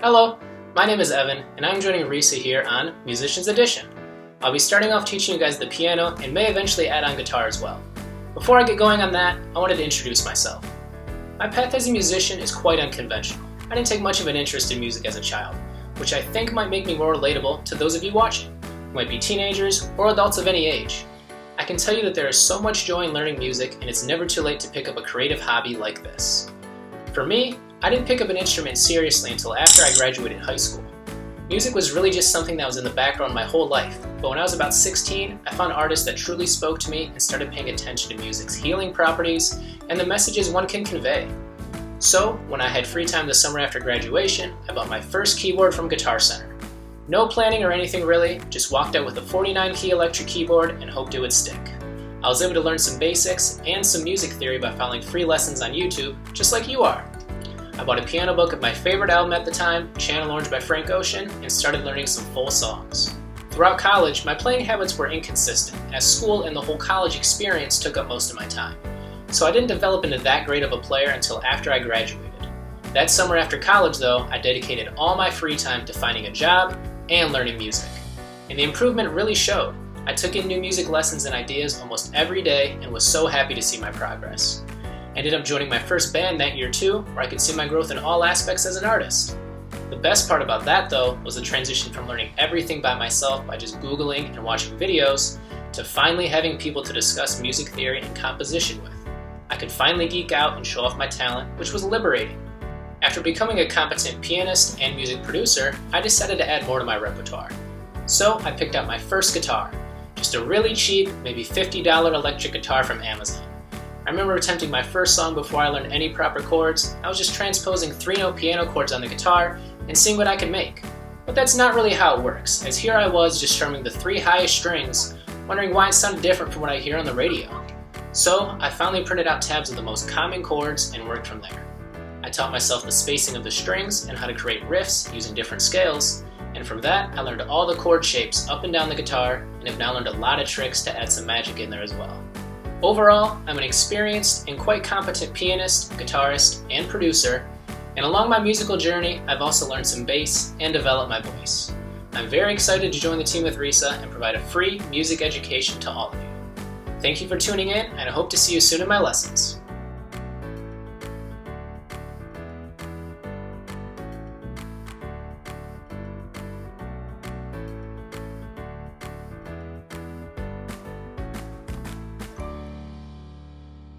Hello, my name is Evan, and I'm joining Risa here on Musicians Edition. I'll be starting off teaching you guys the piano and may eventually add on guitar as well. Before I get going on that, I wanted to introduce myself. My path as a musician is quite unconventional. I didn't take much of an interest in music as a child, which I think might make me more relatable to those of you watching, who might be teenagers or adults of any age. I can tell you that there is so much joy in learning music, and it's never too late to pick up a creative hobby like this. For me, I didn't pick up an instrument seriously until after I graduated high school. Music was really just something that was in the background my whole life, but when I was about 16, I found artists that truly spoke to me and started paying attention to music's healing properties and the messages one can convey. So, when I had free time the summer after graduation, I bought my first keyboard from Guitar Center. No planning or anything really, just walked out with a 49-key electric keyboard and hoped it would stick. I was able to learn some basics and some music theory by following free lessons on YouTube, just like you are. I bought a piano book of my favorite album at the time, Channel Orange by Frank Ocean, and started learning some full songs. Throughout college, my playing habits were inconsistent, as school and the whole college experience took up most of my time. So I didn't develop into that great of a player until after I graduated. That summer after college though, I dedicated all my free time to finding a job and learning music. And the improvement really showed. I took in new music lessons and ideas almost every day and was so happy to see my progress. I ended up joining my first band that year too, where I could see my growth in all aspects as an artist. The best part about that though was the transition from learning everything by myself by just Googling and watching videos to finally having people to discuss music theory and composition with. I could finally geek out and show off my talent, which was liberating. After becoming a competent pianist and music producer, I decided to add more to my repertoire. So I picked out my first guitar, just a really cheap, maybe $50 electric guitar from Amazon. I remember attempting my first song before I learned any proper chords. I was just transposing 3-note piano chords on the guitar and seeing what I could make. But that's not really how it works, as here I was just strumming the 3 highest strings, wondering why it sounded different from what I hear on the radio. So I finally printed out tabs of the most common chords and worked from there. I taught myself the spacing of the strings and how to create riffs using different scales, and from that I learned all the chord shapes up and down the guitar and have now learned a lot of tricks to add some magic in there as well. Overall, I'm an experienced and quite competent pianist, guitarist, and producer, and along my musical journey, I've also learned some bass and developed my voice. I'm very excited to join the team with Risa and provide a free music education to all of you. Thank you for tuning in, and I hope to see you soon in my lessons.